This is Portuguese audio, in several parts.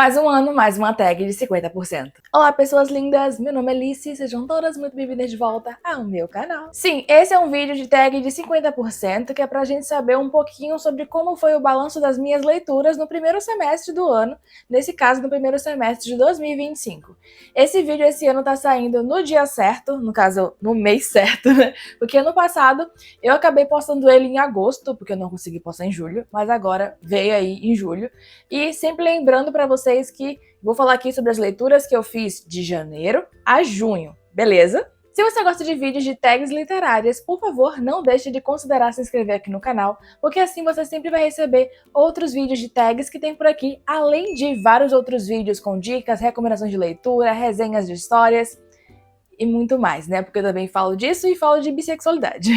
Mais um ano, mais uma tag de 50%. Olá, pessoas lindas! Meu nome é Alice, sejam todas muito bem-vindas de volta ao meu canal. Sim, esse é um vídeo de tag de 50%, que é pra gente saber um pouquinho sobre como foi o balanço das minhas leituras no primeiro semestre do ano, nesse caso, no primeiro semestre de 2025. Esse vídeo esse ano tá saindo no dia certo, no caso, no mês certo, né? Porque ano passado eu acabei postando ele em agosto, porque eu não consegui postar em julho, mas agora veio aí em julho. E sempre lembrando pra vocês que vou falar aqui sobre as leituras que eu fiz de janeiro a junho, beleza? Se você gosta de vídeos de tags literárias, por favor, não deixe de considerar se inscrever aqui no canal, porque assim você sempre vai receber outros vídeos de tags que tem por aqui, além de vários outros vídeos com dicas, recomendações de leitura, resenhas de histórias e muito mais, né? Porque eu também falo disso e falo de bissexualidade.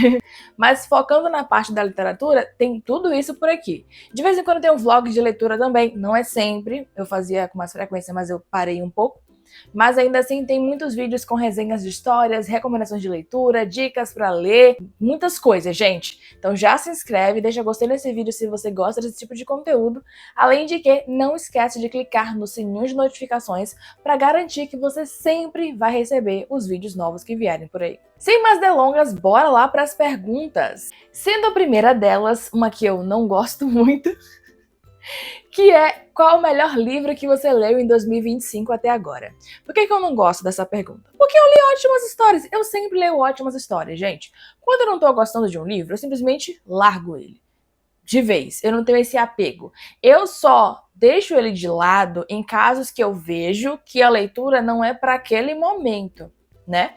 Mas focando na parte da literatura, tem tudo isso por aqui. De vez em quando tem um vlog de leitura também, não é sempre, eu fazia com mais frequência, mas eu parei um pouco. Mas ainda assim tem muitos vídeos com resenhas de histórias, recomendações de leitura, dicas pra ler, muitas coisas, gente. Então já se inscreve, deixa gostei nesse vídeo se você gosta desse tipo de conteúdo. Além de que, não esquece de clicar no sininho de notificações para garantir que você sempre vai receber os vídeos novos que vierem por aí. Sem mais delongas, bora lá para as perguntas. Sendo a primeira delas, uma que eu não gosto muito, que é qual o melhor livro que você leu em 2025 até agora? Por que eu não gosto dessa pergunta? Porque eu li ótimas histórias. Eu sempre leio ótimas histórias, gente. Quando eu não tô gostando de um livro, eu simplesmente largo ele. De vez. Eu não tenho esse apego. Eu só deixo ele de lado em casos que eu vejo que a leitura não é para aquele momento, né?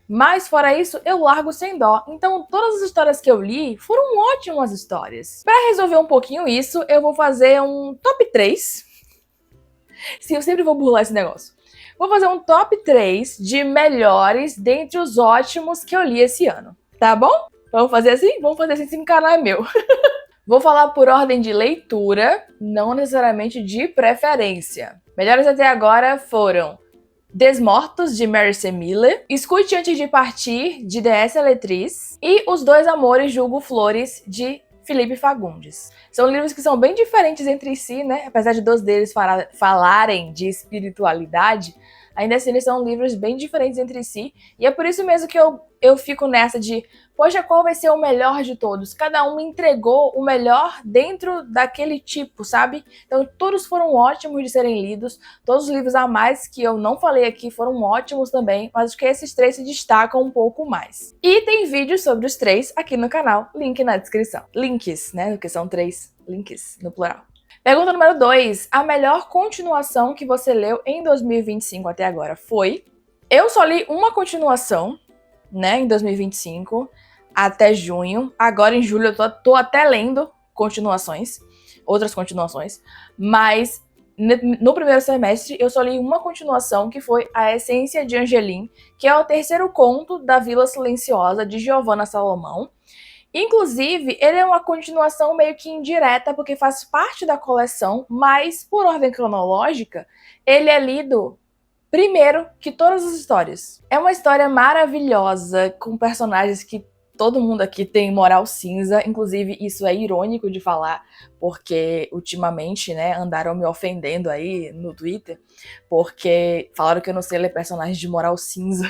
Mas, fora isso, eu largo sem dó. Então, todas as histórias que eu li foram ótimas histórias. Para resolver um pouquinho isso, eu vou fazer um top 3. Sim, eu sempre vou burlar esse negócio. Vou fazer um top 3 de melhores dentre os ótimos que eu li esse ano. Tá bom? Vamos fazer assim? Vamos fazer assim, se o canal é meu. Vou falar por ordem de leitura, não necessariamente de preferência. Melhores até agora foram Desmortos, de Mary C. Miller, Escute Antes de Partir, de D.S. Letriz, e Os Dois Amores de Hugo Flores, de Felipe Fagundes. São livros que são bem diferentes entre si, né? Apesar de dois deles falarem de espiritualidade, ainda assim eles são livros bem diferentes entre si, e é por isso mesmo que eu fico nessa de, poxa, qual vai ser o melhor de todos? Cada um entregou o melhor dentro daquele tipo, sabe? Então todos foram ótimos de serem lidos, todos os livros a mais que eu não falei aqui foram ótimos também, mas acho que esses três se destacam um pouco mais. E tem vídeos sobre os três aqui no canal, link na descrição. Links, né? Porque são três links no plural. Pergunta número 2. A melhor continuação que você leu em 2025 até agora foi? Eu só li uma continuação, né, em 2025, até junho. Agora em julho eu tô até lendo continuações, outras continuações, mas no primeiro semestre eu só li uma continuação, que foi A Essência de Angelim, que é o terceiro conto da Vila Silenciosa, de Giovanna Salomão. Inclusive, ele é uma continuação meio que indireta, porque faz parte da coleção, mas, por ordem cronológica, ele é lido primeiro que todas as histórias. É uma história maravilhosa, com personagens que todo mundo aqui tem moral cinza, inclusive isso é irônico de falar, porque ultimamente, né, andaram me ofendendo aí no Twitter, porque falaram que eu não sei ler personagens de moral cinza.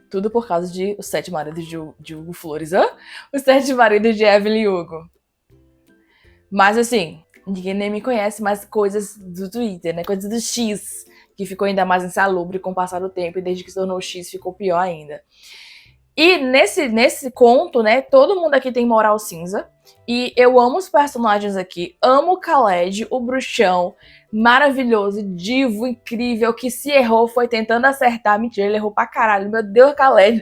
Tudo por causa de Os Sete Maridos de Hugo Flores. Hã? Os Sete Maridos de Evelyn Hugo. Mas assim, ninguém nem me conhece, mas coisas do Twitter, né? Coisas do X, que ficou ainda mais insalubre com o passar do tempo, e desde que se tornou X ficou pior ainda. E nesse conto, né, todo mundo aqui tem moral cinza. E eu amo os personagens aqui. Amo o Khaled, o bruxão, maravilhoso, divo, incrível, que se errou foi tentando acertar. Mentira, ele errou pra caralho. Meu Deus, Khaled.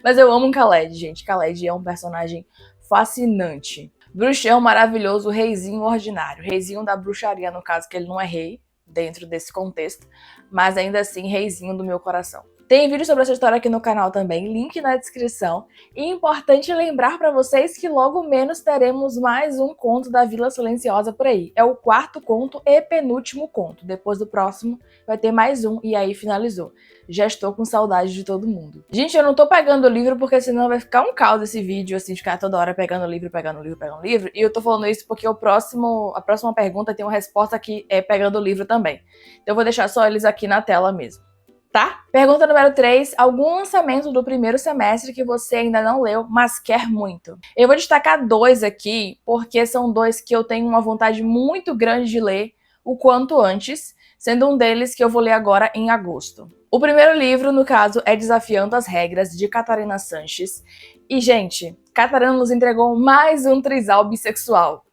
Mas eu amo o Khaled, gente. Khaled é um personagem fascinante. Bruxão maravilhoso, reizinho ordinário. Reizinho da bruxaria, no caso, que ele não é rei dentro desse contexto. Mas ainda assim, reizinho do meu coração. Tem vídeo sobre essa história aqui no canal também, link na descrição. E importante lembrar pra vocês que logo menos teremos mais um conto da Vila Silenciosa por aí. É o 4º conto e penúltimo conto. Depois do próximo vai ter mais um e aí finalizou. Já estou com saudade de todo mundo. Gente, eu não tô pegando o livro porque senão vai ficar um caos esse vídeo, assim, de ficar toda hora pegando o livro, pegando o livro, pegando o livro. E eu tô falando isso porque a próxima pergunta tem uma resposta que é pegando o livro também. Então eu vou deixar só eles aqui na tela mesmo. Tá? Pergunta número 3. Algum lançamento do primeiro semestre que você ainda não leu, mas quer muito? Eu vou destacar 2 aqui, porque são 2 que eu tenho uma vontade muito grande de ler o quanto antes, sendo um deles que eu vou ler agora em agosto. O primeiro livro, no caso, é Desafiando as Regras, de Catarina Sanches. E, gente, Catarina nos entregou mais um trisal bissexual.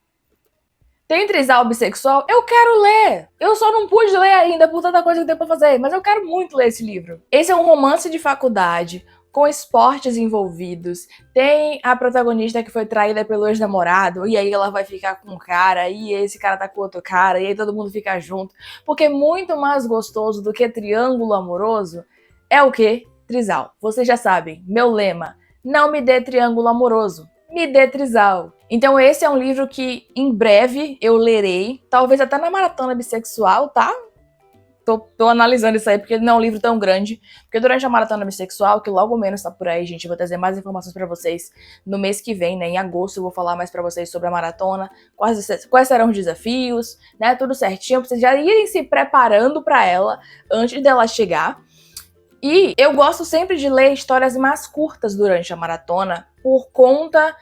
Tem trisal bissexual? Eu quero ler! Eu só não pude ler ainda por tanta coisa que tem pra fazer, mas eu quero muito ler esse livro. Esse é um romance de faculdade, com esportes envolvidos. Tem a protagonista que foi traída pelo ex-namorado, e aí ela vai ficar com um cara, e esse cara tá com outro cara, e aí todo mundo fica junto. Porque muito mais gostoso do que triângulo amoroso é o quê? Trisal. Vocês já sabem, meu lema, não me dê triângulo amoroso, me dê trisal. Então esse é um livro que em breve eu lerei, talvez até na maratona bissexual, tá? Tô analisando isso aí, porque não é um livro tão grande. Porque durante a maratona bissexual, que logo menos tá por aí, gente, eu vou trazer mais informações pra vocês no mês que vem, né? Em agosto eu vou falar mais pra vocês sobre a maratona, quais serão os desafios, né? Tudo certinho, pra vocês já irem se preparando pra ela antes dela chegar. E eu gosto sempre de ler histórias mais curtas durante a maratona, por conta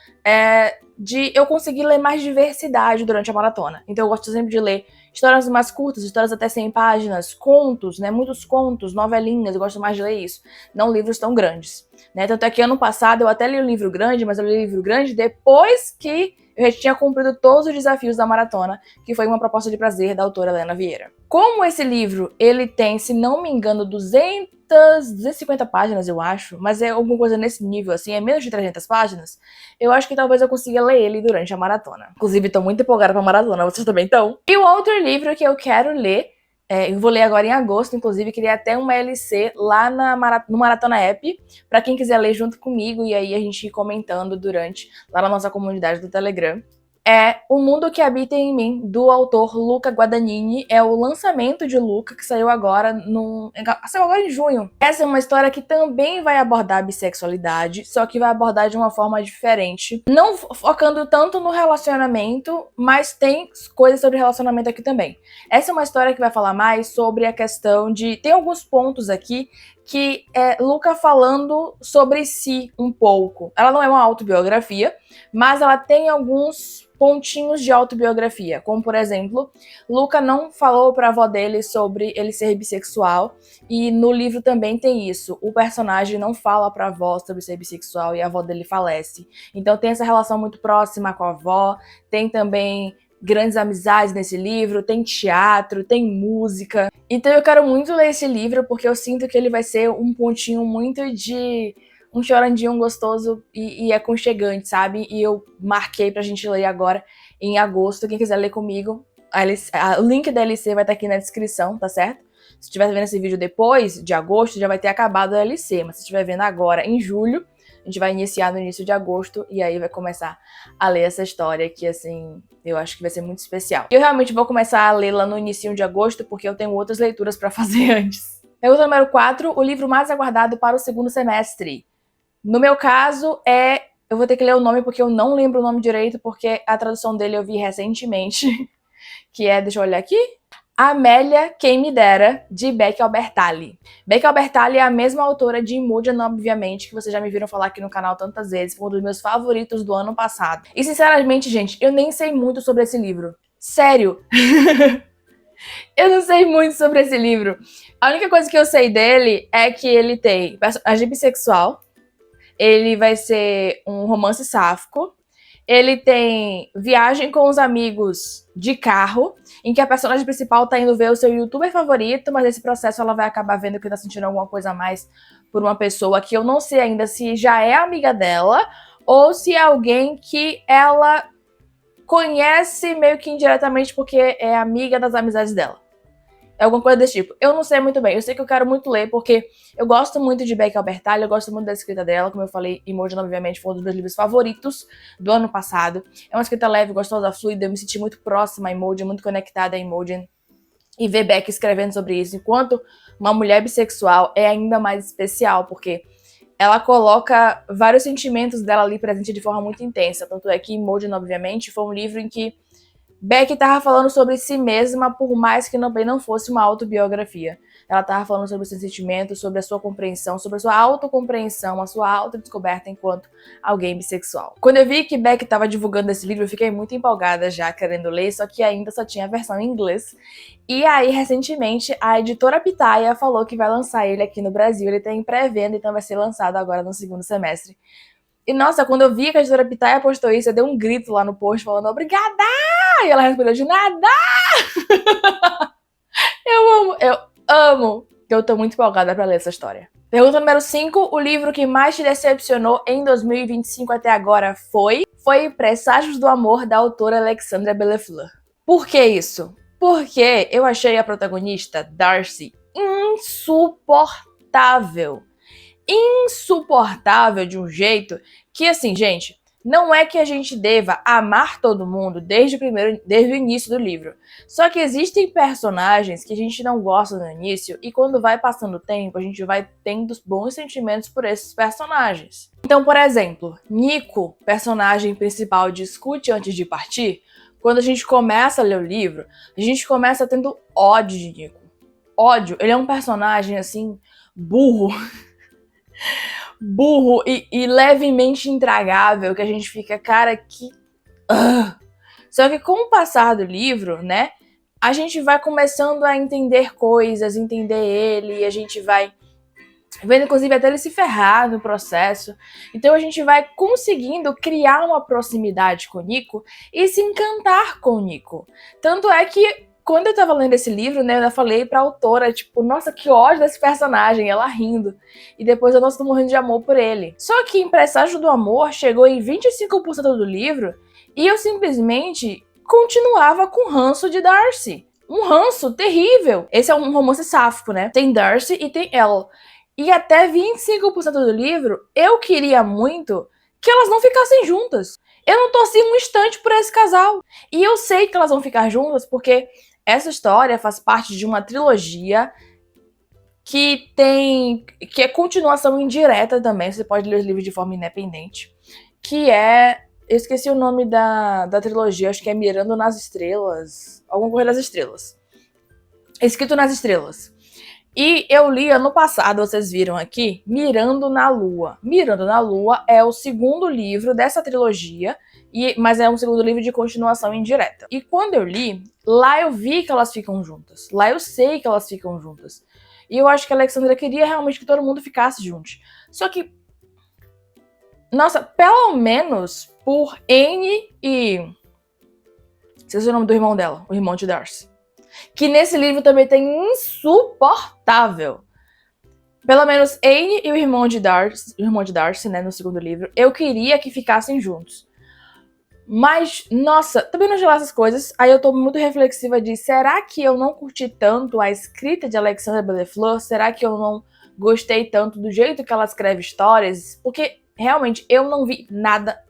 de eu conseguir ler mais diversidade durante a maratona. Então eu gosto sempre de ler histórias mais curtas, histórias até 100 páginas, contos, né? Muitos contos, novelinhas, eu gosto mais de ler isso. Não livros tão grandes, né? Tanto é que ano passado eu até li um livro grande, mas eu li um livro grande depois que eu já tinha cumprido todos os desafios da maratona, que foi Uma Proposta de Prazer, da autora Helena Vieira. Como esse livro, ele tem, se não me engano, 250 páginas, eu acho, mas é alguma coisa nesse nível, assim, é menos de 300 páginas, eu acho que talvez eu consiga ler ele durante a maratona. Inclusive, tô muito empolgada pra maratona, vocês também estão? E o outro livro que eu quero ler, eu vou ler agora em agosto, inclusive, queria até uma LC lá no Maratona App, pra quem quiser ler junto comigo, e aí a gente ir comentando lá na nossa comunidade do Telegram. É O Mundo que Habita em Mim, do autor Luca Guadagnini. É o lançamento de Luca, que saiu agora em junho. Essa é uma história que também vai abordar a bissexualidade, só que vai abordar de uma forma diferente. Não focando tanto no relacionamento, mas tem coisas sobre relacionamento aqui também. Essa é uma história que vai falar mais sobre a questão de... Tem alguns pontos aqui que é Luca falando sobre si um pouco. Ela não é uma autobiografia, mas ela tem alguns pontinhos de autobiografia, como por exemplo, Luca não falou pra avó dele sobre ele ser bissexual, e no livro também tem isso, o personagem não fala pra avó sobre ser bissexual e a avó dele falece. Então tem essa relação muito próxima com a avó, tem também grandes amizades nesse livro, tem teatro, tem música. Então eu quero muito ler esse livro, porque eu sinto que ele vai ser um pontinho muito de... um chorandinho gostoso e aconchegante, sabe? E eu marquei pra gente ler agora em agosto. Quem quiser ler comigo, o link da LC vai estar aqui na descrição, tá certo? Se estiver vendo esse vídeo depois de agosto, já vai ter acabado a LC. Mas se estiver vendo agora, em julho, a gente vai iniciar no início de agosto e aí vai começar a ler essa história que, assim, eu acho que vai ser muito especial. Eu realmente vou começar a lê-la no início de agosto porque eu tenho outras leituras pra fazer antes. Pergunta número 4, o livro mais aguardado para o segundo semestre. No meu caso, eu vou ter que ler o nome porque eu não lembro o nome direito, porque a tradução dele eu vi recentemente, que é, deixa eu olhar aqui, Amélia, Quem Me Dera, de Becky Albertalli. Becky Albertalli é a mesma autora de Imogen, obviamente, que vocês já me viram falar aqui no canal tantas vezes, foi um dos meus favoritos do ano passado. E sinceramente, gente, eu nem sei muito sobre esse livro. Sério! Eu não sei muito sobre esse livro. A única coisa que eu sei dele é que ele tem personagem bissexual, ele vai ser um romance sáfico, ele tem viagem com os amigos de carro, em que a personagem principal tá indo ver o seu youtuber favorito, mas nesse processo ela vai acabar vendo que tá sentindo alguma coisa a mais por uma pessoa que eu não sei ainda se já é amiga dela, ou se é alguém que ela conhece meio que indiretamente porque é amiga das amizades dela. alguma coisa desse tipo. Eu não sei muito bem, eu sei que eu quero muito ler, porque eu gosto muito de Becky Albertalli, eu gosto muito da escrita dela, como eu falei, Imogen, obviamente, foi um dos meus livros favoritos do ano passado. É uma escrita leve, gostosa, fluida, eu me senti muito próxima a Imogen, muito conectada a Imogen. E ver Becky escrevendo sobre isso, enquanto uma mulher bissexual, é ainda mais especial, porque ela coloca vários sentimentos dela ali presente de forma muito intensa. Tanto é que Imogen, obviamente, foi um livro em que Becky estava falando sobre si mesma, por mais que também não fosse uma autobiografia. Ela estava falando sobre seus sentimentos, sobre a sua compreensão, sobre a sua autocompreensão, a sua autodescoberta enquanto alguém bissexual. Quando eu vi que Becky estava divulgando esse livro, eu fiquei muito empolgada já, querendo ler, só que ainda só tinha a versão em inglês. E aí, recentemente, a editora Pitaia falou que vai lançar ele aqui no Brasil. Ele tem pré-venda, então vai ser lançado agora no segundo semestre. E nossa, quando eu vi que a editora Pitaia postou isso, eu dei um grito lá no post falando obrigada! E ela respondeu de nada! Eu amo. Eu tô muito empolgada pra ler essa história. Pergunta número 5. O livro que mais te decepcionou em 2025 até agora foi Presságios do Amor, da autora Alexandra Bellefleur. Por que isso? Porque eu achei a protagonista, Darcy, insuportável. Insuportável de um jeito que, assim, gente, não é que a gente deva amar todo mundo desde o início do livro. Só que existem personagens que a gente não gosta no início e quando vai passando o tempo, a gente vai tendo bons sentimentos por esses personagens. Então, por exemplo, Nico, personagem principal de Escute Antes de Partir, quando a gente começa a ler o livro, a gente começa tendo ódio de Nico. Ódio. Ele é um personagem, assim, burro e levemente intragável, que a gente fica, cara, que... Só que com o passar do livro, né, a gente vai começando a entender coisas, entender ele, e a gente vai vendo, inclusive, até ele se ferrar no processo. Então a gente vai conseguindo criar uma proximidade com o Nico e se encantar com o Nico. Tanto é que quando eu tava lendo esse livro, né, eu falei pra autora, tipo, nossa, que ódio desse personagem, ela rindo. E depois eu, nossa, tô morrendo de amor por ele. Só que em Presságio do Amor chegou em 25% do livro e eu simplesmente continuava com ranço de Darcy. Um ranço terrível. Esse é um romance sáfico, né? Tem Darcy e tem Elle. E até 25% do livro, eu queria muito que elas não ficassem juntas. Eu não torci um instante por esse casal. E eu sei que elas vão ficar juntas porque essa história faz parte de uma trilogia que é continuação indireta também. Você pode ler os livros de forma independente. Que é... Eu esqueci o nome da trilogia, acho que é Mirando nas Estrelas. Alguma coisa das Estrelas. Escrito nas Estrelas. E eu li ano passado, vocês viram aqui, Mirando na Lua. Mirando na Lua é o segundo livro dessa trilogia, mas é um segundo livro de continuação indireta. E quando eu li, lá eu vi que elas ficam juntas. Lá eu sei que elas ficam juntas. E eu acho que a Alexandra queria realmente que todo mundo ficasse junto. Só que, nossa, pelo menos por Anne e... Esqueci o nome do irmão dela, o irmão de Darcy. Que nesse livro também tem insuportável. Pelo menos Anne e o irmão de Darcy, né, no segundo livro, eu queria que ficassem juntos. Mas, nossa, também não gelar essas coisas, aí eu tô muito reflexiva de, será que eu não curti tanto a escrita de Alexandra Bellefleur? Será que eu não gostei tanto do jeito que ela escreve histórias? Porque, realmente, eu não vi nada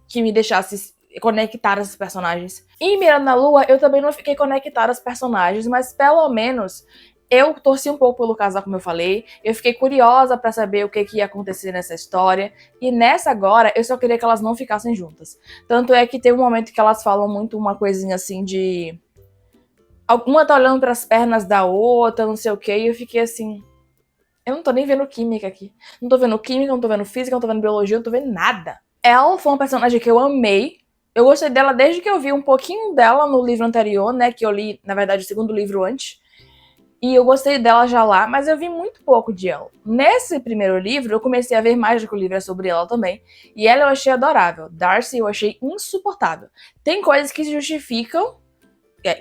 que me deixasse conectar esses personagens. E Mirando na Lua, eu também não fiquei conectada aos personagens, mas pelo menos eu torci um pouco pelo casal, como eu falei. Eu fiquei curiosa pra saber o que ia acontecer nessa história. E nessa agora, eu só queria que elas não ficassem juntas. Tanto é que tem um momento que elas falam muito uma coisinha assim de... Uma tá olhando pras pernas da outra, não sei o que, e eu fiquei assim... Eu não tô nem vendo química aqui. Não tô vendo química, não tô vendo física, não tô vendo biologia, não tô vendo nada. Elle foi uma personagem que eu amei. Eu gostei dela desde que eu vi um pouquinho dela no livro anterior, né? Que eu li, na verdade, o segundo livro antes. E eu gostei dela já lá, mas eu vi muito pouco de ela. Nesse primeiro livro, eu comecei a ver mais do que o livro é sobre ela também. E ela eu achei adorável. Darcy eu achei insuportável. Tem coisas que se justificam...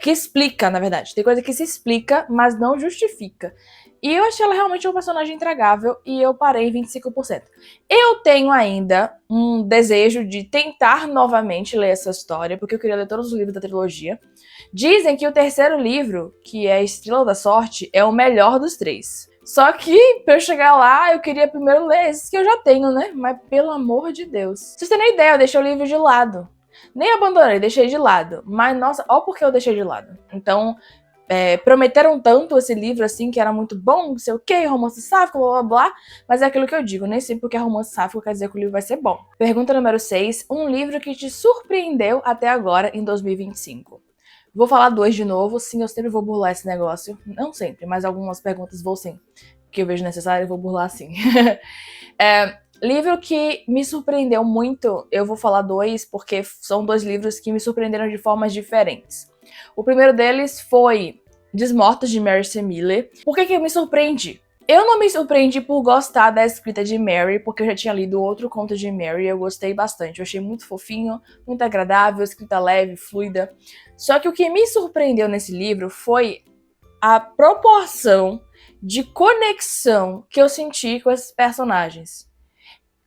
que explica, na verdade. Tem coisa que se explica, mas não justifica. E eu achei ela realmente um personagem intragável e eu parei em 25%. Eu tenho ainda um desejo de tentar novamente ler essa história, porque eu queria ler todos os livros da trilogia. Dizem que o terceiro livro, que é Estrela da Sorte, é o melhor dos 3. Só que, pra eu chegar lá, eu queria primeiro ler esses que eu já tenho, né? Mas, pelo amor de Deus. Vocês têm nem ideia, eu deixei o livro de lado. Nem abandonei, deixei de lado. Mas, nossa, ó porque eu deixei de lado. Então, prometeram tanto esse livro, assim, que era muito bom, não sei o quê, romance sáfico, blá, blá, blá. Mas é aquilo que eu digo, nem sempre porque é romance sáfico quer dizer que o livro vai ser bom. Pergunta número 6. Um livro que te surpreendeu até agora, em 2025. Vou falar 2 de novo. Sim, eu sempre vou burlar esse negócio. Não sempre, mas algumas perguntas vou sim. Que eu vejo necessário, eu vou burlar sim. Livro que me surpreendeu muito, eu vou falar 2, porque são 2 livros que me surpreenderam de formas diferentes. O primeiro deles foi Desmortos, de Mary C. Miller. Por que me surpreendi? Eu não me surpreendi por gostar da escrita de Mary, porque eu já tinha lido outro conto de Mary e eu gostei bastante. Eu achei muito fofinho, muito agradável, escrita leve, fluida. Só que o que me surpreendeu nesse livro foi a proporção de conexão que eu senti com esses personagens.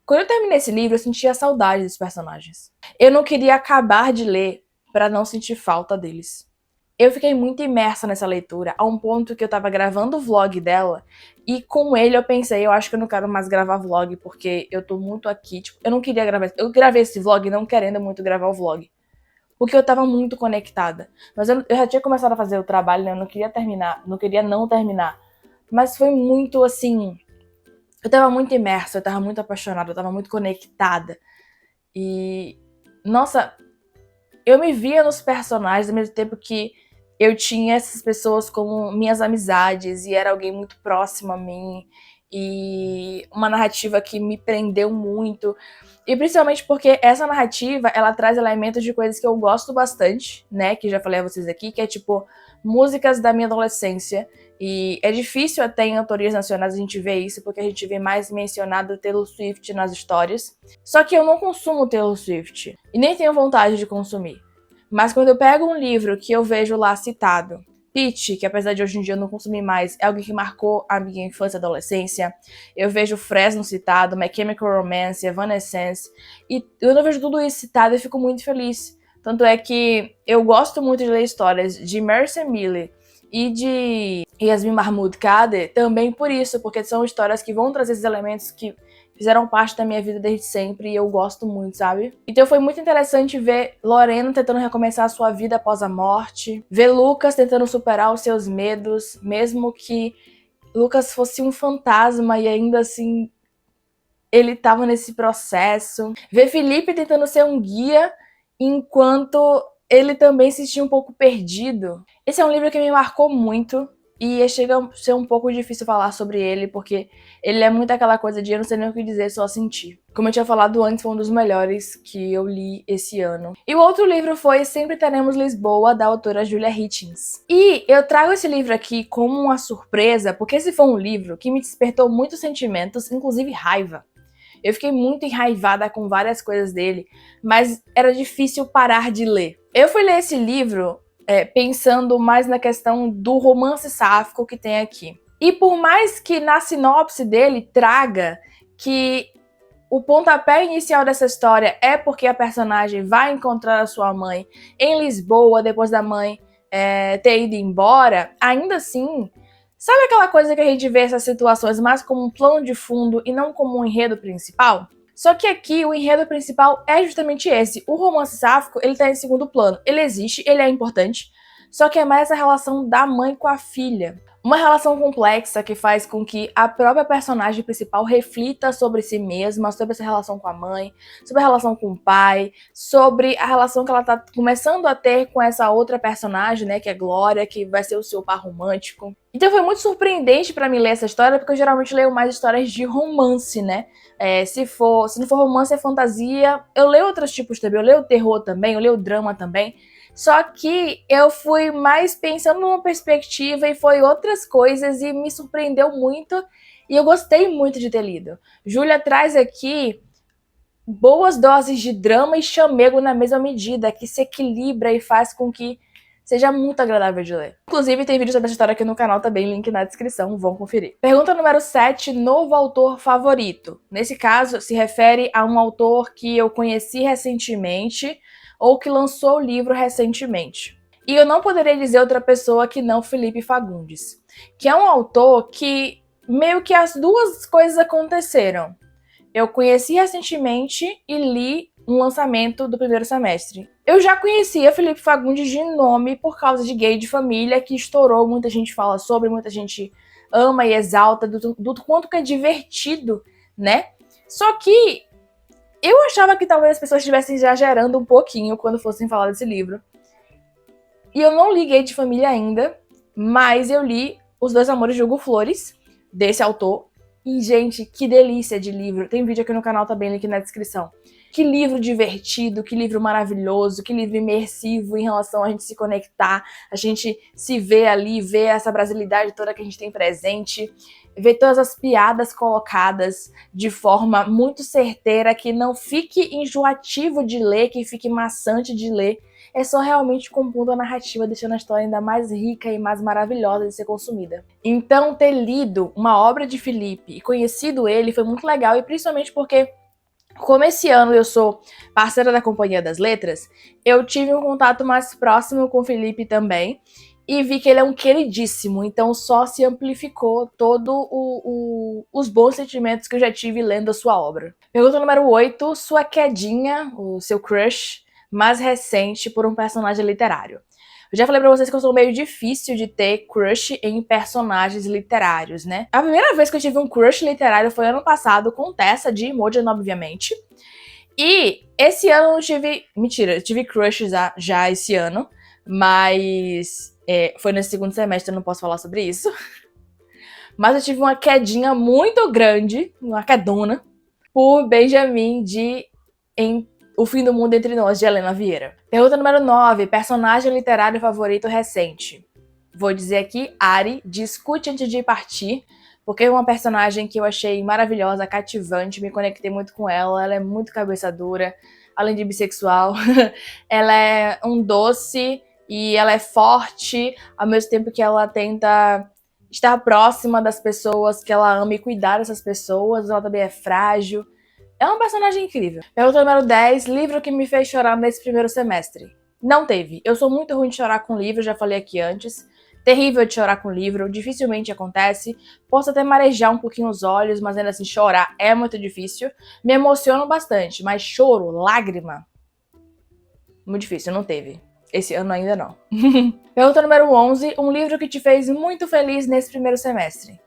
Quando eu terminei esse livro, eu sentia saudade dos personagens. Eu não queria acabar de ler para não sentir falta deles. Eu fiquei muito imersa nessa leitura, a um ponto que eu tava gravando o vlog dela, e com ele eu pensei, eu acho que eu não quero mais gravar vlog, porque eu tô muito aqui, tipo, eu não queria gravar, eu gravei esse vlog não querendo muito gravar o vlog, porque eu tava muito conectada. Mas eu já tinha começado a fazer o trabalho, né, eu não queria terminar, não queria não terminar, mas foi muito, assim, eu tava muito imersa, eu tava muito apaixonada, eu tava muito conectada, e, nossa, eu me via nos personagens ao mesmo tempo que eu tinha essas pessoas como minhas amizades e era alguém muito próximo a mim e uma narrativa que me prendeu muito. E principalmente porque essa narrativa, ela traz elementos de coisas que eu gosto bastante, né, que já falei a vocês aqui, que é tipo músicas da minha adolescência. E é difícil até em autorias nacionais a gente ver isso, porque a gente vê mais mencionado Taylor Swift nas histórias. Só que eu não consumo Taylor Swift e nem tenho vontade de consumir. Mas quando eu pego um livro que eu vejo lá citado, Peach, que apesar de hoje em dia eu não consumir mais, é alguém que marcou a minha infância e adolescência, eu vejo Fresno citado, My Chemical Romance, Evanescence, e quando eu vejo tudo isso citado eu fico muito feliz. Tanto é que eu gosto muito de ler histórias de Mary C. Miller e de Yasmin Mahmood Khader também por isso, porque são histórias que vão trazer esses elementos que fizeram parte da minha vida desde sempre e eu gosto muito, sabe? Então foi muito interessante ver Lorena tentando recomeçar a sua vida após a morte, ver Lucas tentando superar os seus medos, mesmo que Lucas fosse um fantasma e ainda assim ele tava nesse processo, ver Felipe tentando ser um guia enquanto ele também se sentia um pouco perdido. Esse é um livro que me marcou muito e chega a ser um pouco difícil falar sobre ele, porque ele é muito aquela coisa de eu não sei nem o que dizer, só sentir. Como eu tinha falado antes, foi um dos melhores que eu li esse ano. E o outro livro foi Sempre Teremos Lisboa, da autora Julia Hitchens. E eu trago esse livro aqui como uma surpresa, porque esse foi um livro que me despertou muitos sentimentos, inclusive raiva. Eu fiquei muito enraivada com várias coisas dele, mas era difícil parar de ler. Eu fui ler esse livro pensando mais na questão do romance sáfico que tem aqui. E por mais que na sinopse dele traga que o pontapé inicial dessa história é porque a personagem vai encontrar a sua mãe em Lisboa depois da mãe ter ido embora, ainda assim, sabe aquela coisa que a gente vê essas situações mais como um plano de fundo e não como um enredo principal? Só que aqui o enredo principal é justamente esse. O romance sáfico, ele tá em segundo plano. Ele existe, ele é importante, só que é mais a relação da mãe com a filha. Uma relação complexa que faz com que a própria personagem principal reflita sobre si mesma, sobre essa relação com a mãe, sobre a relação com o pai, sobre a relação que ela tá começando a ter com essa outra personagem, né, que é Glória, que vai ser o seu par romântico. Então foi muito surpreendente pra mim ler essa história, porque eu geralmente leio mais histórias de romance, né? Se não for romance, é fantasia. Eu leio outros tipos também, eu leio terror também, eu leio drama também. Só que eu fui mais pensando numa perspectiva e foi outras coisas e me surpreendeu muito e eu gostei muito de ter lido. Júlia traz aqui boas doses de drama e chamego na mesma medida, que se equilibra e faz com que seja muito agradável de ler. Inclusive, tem vídeo sobre essa história aqui no canal também, link na descrição, vão conferir. Pergunta número 7, novo autor favorito. Nesse caso, se refere a um autor que eu conheci recentemente ou que lançou o livro recentemente. E eu não poderia dizer outra pessoa que não Felipe Fagundes, que é um autor que meio que as duas coisas aconteceram. Eu conheci recentemente e li um lançamento do primeiro semestre. Eu já conhecia Felipe Fagundes de nome por causa de Gay de Família, que estourou, muita gente fala sobre, muita gente ama e exalta, do quanto que é divertido, né? Só que eu achava que talvez as pessoas estivessem exagerando um pouquinho quando fossem falar desse livro. E eu não li Gay de Família ainda, mas eu li Os Dois Amores de Hugo Flores, desse autor. E, gente, que delícia de livro. Tem vídeo aqui no canal também, link na descrição. Que livro divertido, que livro maravilhoso, que livro imersivo em relação a gente se conectar, a gente se ver ali, ver essa brasilidade toda que a gente tem presente, ver todas as piadas colocadas de forma muito certeira, que não fique enjoativo de ler, que fique maçante de ler. É só realmente compondo a narrativa, deixando a história ainda mais rica e mais maravilhosa de ser consumida. Então, ter lido uma obra de Felipe e conhecido ele foi muito legal, e principalmente porque, como esse ano eu sou parceira da Companhia das Letras, eu tive um contato mais próximo com o Felipe também, e vi que ele é um queridíssimo, então só se amplificou todo os bons sentimentos que eu já tive lendo a sua obra. Pergunta número 8, sua quedinha, o seu crush mais recente por um personagem literário. Eu já falei pra vocês que eu sou meio difícil de ter crush em personagens literários, né? A primeira vez que eu tive um crush literário foi ano passado, com Tessa de Imogen, obviamente. E esse ano eu não tive... Mentira, eu tive crush já esse ano, mas foi nesse segundo semestre, eu não posso falar sobre isso. Mas eu tive uma quedinha muito grande, uma quedona, por Benjamin de O Fim do Mundo Entre Nós, de Helena Vieira. Pergunta número 9. Personagem literário favorito recente. Vou dizer aqui, Ari, de Escute Antes de Partir, porque é uma personagem que eu achei maravilhosa, cativante, me conectei muito com ela é muito cabeça dura, além de bissexual. Ela é um doce e ela é forte, ao mesmo tempo que ela tenta estar próxima das pessoas que ela ama e cuidar dessas pessoas, ela também é frágil. É uma personagem incrível. Pergunta número 10. Livro que me fez chorar nesse primeiro semestre. Não teve. Eu sou muito ruim de chorar com livro, já falei aqui antes. Terrível de chorar com livro, dificilmente acontece. Posso até marejar um pouquinho os olhos, mas ainda assim chorar é muito difícil. Me emociono bastante, mas choro, lágrima, muito difícil, não teve. Esse ano ainda não. Pergunta número 11. Um livro que te fez muito feliz nesse primeiro semestre.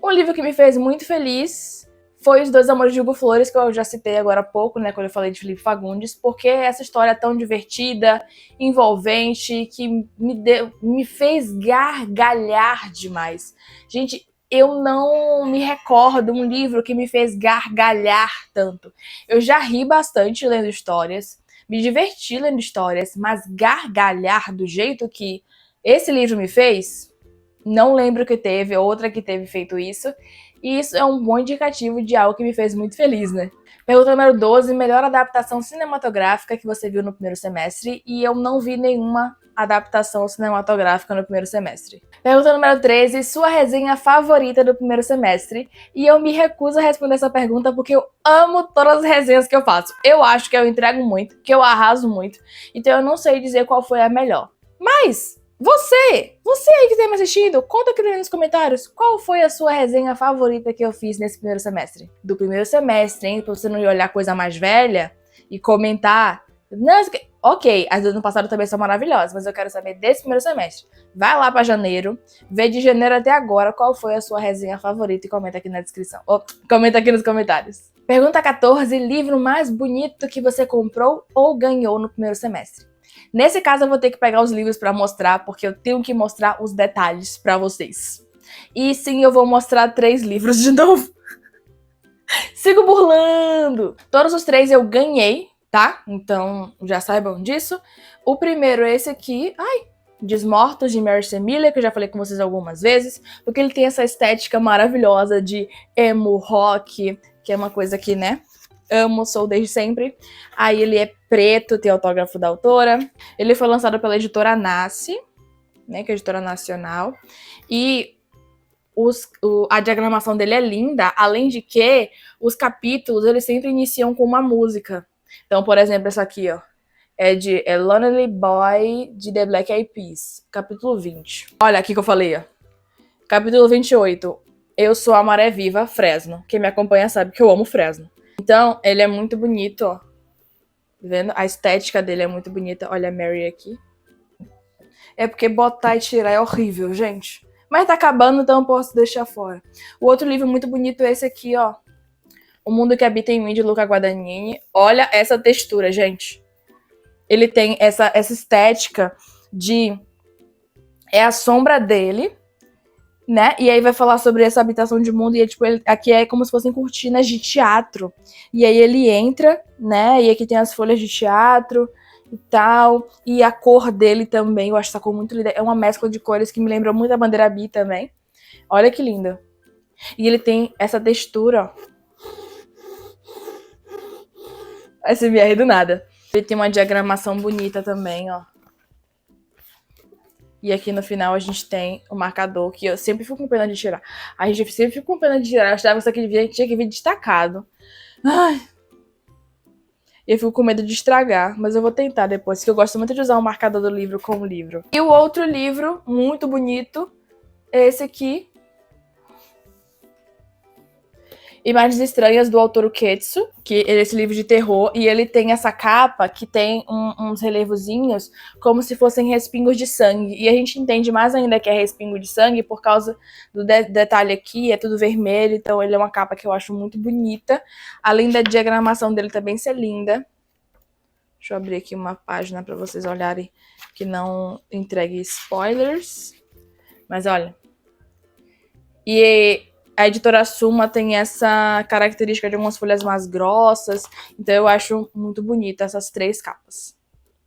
Um livro que me fez muito feliz foi Os Dois Amores de Hugo Flores, que eu já citei agora há pouco, né, quando eu falei de Felipe Fagundes, porque essa história é tão divertida, envolvente, que me fez gargalhar demais. Gente, eu não me recordo um livro que me fez gargalhar tanto. Eu já ri bastante lendo histórias, me diverti lendo histórias, mas gargalhar do jeito que esse livro me fez, não lembro que teve outra que teve feito isso. E isso é um bom indicativo de algo que me fez muito feliz, né? Pergunta número 12, melhor adaptação cinematográfica que você viu no primeiro semestre, e eu não vi nenhuma adaptação cinematográfica no primeiro semestre. Pergunta número 13, sua resenha favorita do primeiro semestre, e eu me recuso a responder essa pergunta porque eu amo todas as resenhas que eu faço. Eu acho que eu entrego muito, que eu arraso muito, então eu não sei dizer qual foi a melhor. Mas você aí que tem me assistindo, conta aqui nos comentários qual foi a sua resenha favorita que eu fiz nesse primeiro semestre. Do primeiro semestre, hein? Pra você não olhar coisa mais velha e comentar. Não, ok, as do ano passado também são maravilhosas, mas eu quero saber desse primeiro semestre. Vai lá pra janeiro, vê de janeiro até agora qual foi a sua resenha favorita e comenta aqui na descrição. Ou comenta aqui nos comentários. Pergunta 14, livro mais bonito que você comprou ou ganhou no primeiro semestre. Nesse caso, eu vou ter que pegar os livros para mostrar, porque eu tenho que mostrar os detalhes para vocês. E sim, eu vou mostrar 3 livros de novo. Sigo burlando! Todos os 3 eu ganhei, tá? Então, já saibam disso. O primeiro é esse aqui. Desmortos, de Mary Miller, que eu já falei com vocês algumas vezes, porque ele tem essa estética maravilhosa de emo rock, que é uma coisa que, né, amo, sou desde sempre. Aí ele é preto, tem autógrafo da autora. Ele foi lançado pela editora Nasce, né, que é a editora nacional. E a diagramação dele é linda, além de que os capítulos, eles sempre iniciam com uma música. Então, por exemplo, essa aqui, ó, É Lonely Boy, de The Black Eyed Peas, capítulo 20. Olha aqui que eu falei, ó. Capítulo 28. Eu sou a maré viva, Fresno. Quem me acompanha sabe que eu amo Fresno. Então, ele é muito bonito, ó. Tá vendo? A estética dele é muito bonita. Olha a Mary aqui. É porque botar e tirar é horrível, gente. Mas tá acabando, então eu posso deixar fora. O outro livro muito bonito é esse aqui, ó. O Mundo que Habita em Mim, de Luca Guadagnini. Olha essa textura, gente. Ele tem essa estética de... É a sombra dele, né? E aí vai falar sobre essa habitação de mundo. E tipo, aqui é como se fossem cortinas de teatro. E aí ele entra, né? E aqui tem as folhas de teatro e tal. E a cor dele também, eu acho essa cor muito linda. É uma mescla de cores que me lembra muito a bandeira bi também. Olha que linda. E ele tem essa textura, ó. SMR do nada. Ele tem uma diagramação bonita também, ó. E aqui no final a gente tem o marcador, que eu sempre fico com pena de tirar. A gente sempre fica com pena de tirar. Eu achava que aquele tinha que vir destacado. Ai. Eu fico com medo de estragar, mas eu vou tentar depois, porque eu gosto muito de usar o marcador do livro como livro. E o outro livro, muito bonito, é esse aqui. Imagens Estranhas, do autor Ukeitsu, que é esse livro de terror, e ele tem essa capa que tem uns relevozinhos como se fossem respingos de sangue. E a gente entende mais ainda que é respingo de sangue por causa do detalhe aqui, é tudo vermelho, então ele é uma capa que eu acho muito bonita. Além da diagramação dele também ser linda. Deixa eu abrir aqui uma página para vocês olharem que não entregue spoilers. Mas olha. E a editora Suma tem essa característica de algumas folhas mais grossas, então eu acho muito bonita essas três capas.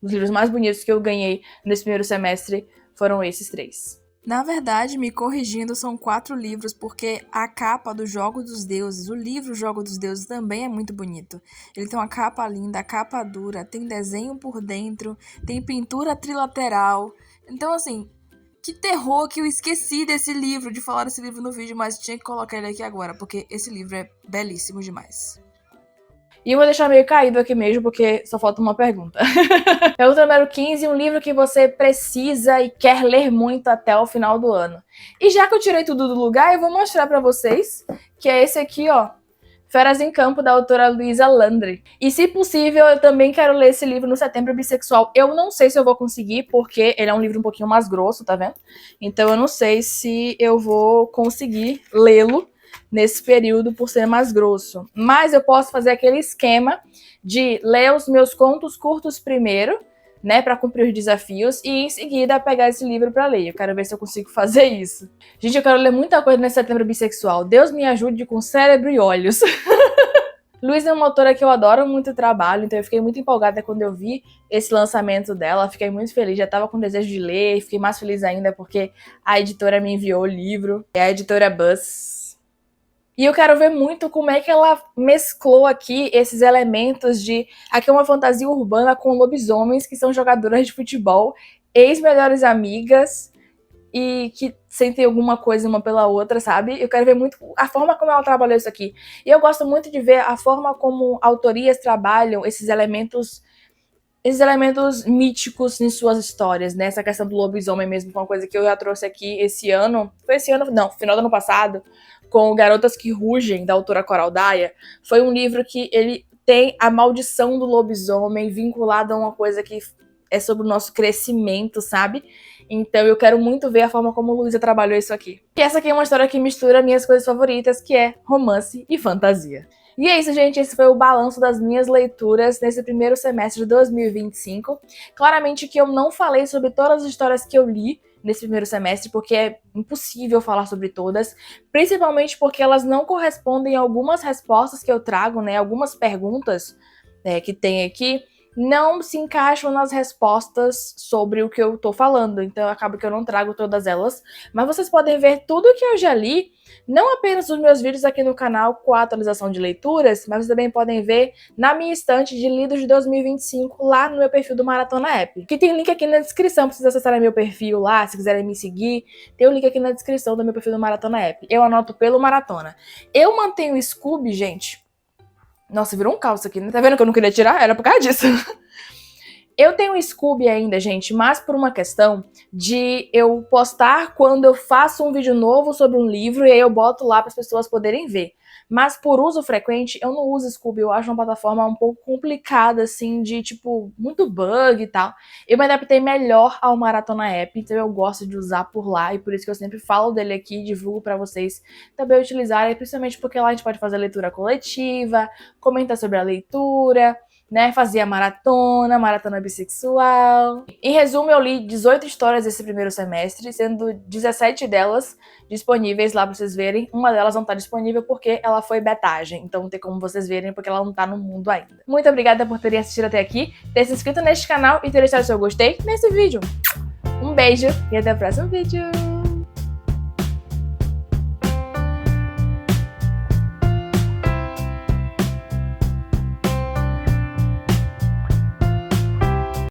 Os livros mais bonitos que eu ganhei nesse primeiro semestre foram esses três. Na verdade, me corrigindo, são 4 livros, porque a capa do Jogo dos Deuses, o livro Jogo dos Deuses, também é muito bonito. Ele tem uma capa linda, capa dura, tem desenho por dentro, tem pintura trilateral. Então, assim, que terror que eu esqueci desse livro, de falar desse livro no vídeo, mas tinha que colocar ele aqui agora, porque esse livro é belíssimo demais. E eu vou deixar meio caído aqui mesmo, porque só falta uma pergunta. Pergunta número 15, um livro que você precisa e quer ler muito até o final do ano. E já que eu tirei tudo do lugar, eu vou mostrar pra vocês, que é esse aqui, ó. Feras em Campo, da autora Luísa Landry. E se possível, eu também quero ler esse livro no Setembro Bissexual. Eu não sei se eu vou conseguir, porque ele é um livro um pouquinho mais grosso, tá vendo? Então eu não sei se eu vou conseguir lê-lo nesse período por ser mais grosso. Mas eu posso fazer aquele esquema de ler os meus contos curtos primeiro, né, para cumprir os desafios, e em seguida pegar esse livro para ler. Eu quero ver se eu consigo fazer isso. Gente, eu quero ler muita coisa nesse Setembro Bissexual. Deus me ajude com cérebro e olhos. Luísa é uma autora que eu adoro muito o trabalho, então eu fiquei muito empolgada quando eu vi esse lançamento dela, fiquei muito feliz, já estava com desejo de ler, e fiquei mais feliz ainda porque a editora me enviou o livro, é a editora Buzz. E eu quero ver muito como é que ela mesclou aqui esses elementos de... Aqui é uma fantasia urbana com lobisomens que são jogadoras de futebol, ex-melhores amigas e que sentem alguma coisa uma pela outra, sabe? Eu quero ver muito a forma como ela trabalhou isso aqui. E eu gosto muito de ver a forma como autorias trabalham esses elementos míticos em suas histórias, né? Essa questão do lobisomem mesmo, foi uma coisa que eu já trouxe aqui esse ano. Foi esse ano? Não, final do ano passado, com Garotas que Rugem, da autora Coral Daya. Foi um livro que ele tem a maldição do lobisomem vinculada a uma coisa que é sobre o nosso crescimento, sabe? Então eu quero muito ver a forma como Luísa trabalhou isso aqui. E essa aqui é uma história que mistura minhas coisas favoritas, que é romance e fantasia. E é isso, gente. Esse foi o balanço das minhas leituras nesse primeiro semestre de 2025. Claramente que eu não falei sobre todas as histórias que eu li nesse primeiro semestre, porque é impossível falar sobre todas, principalmente porque elas não correspondem a algumas respostas que eu trago, né? Algumas perguntas que tem aqui não se encaixam nas respostas sobre o que eu tô falando, então acaba que eu não trago todas elas, mas vocês podem ver tudo que eu já li, não apenas nos meus vídeos aqui no canal com a atualização de leituras, mas vocês também podem ver na minha estante de livros de 2025 lá no meu perfil do Maratona App, que tem link aqui na descrição pra vocês acessarem meu perfil lá, se quiserem me seguir, tem o link aqui na descrição do meu perfil do Maratona App. Eu anoto pelo Maratona. Eu mantenho o Scooby, gente. Nossa, virou um caos aqui, né? Tá vendo que eu não queria tirar? Era por causa disso. Eu tenho o Scooby ainda, gente, mas por uma questão de eu postar quando eu faço um vídeo novo sobre um livro e aí eu boto lá para as pessoas poderem ver. Mas por uso frequente, eu não uso Scooby, eu acho uma plataforma um pouco complicada, assim, de, tipo, muito bug e tal. Eu me adaptei melhor ao Maratona App, então eu gosto de usar por lá, e por isso que eu sempre falo dele aqui e divulgo pra vocês também utilizarem, principalmente porque lá a gente pode fazer leitura coletiva, comentar sobre a leitura, né, fazia maratona bissexual. Em resumo, eu li 18 histórias esse primeiro semestre, sendo 17 delas disponíveis lá pra vocês verem. Uma delas não tá disponível porque ela foi betagem, então não tem como vocês verem porque ela não tá no mundo ainda. Muito obrigada por terem assistido até aqui, ter se inscrito neste canal e ter deixado seu gostei nesse vídeo. Um beijo e até o próximo vídeo!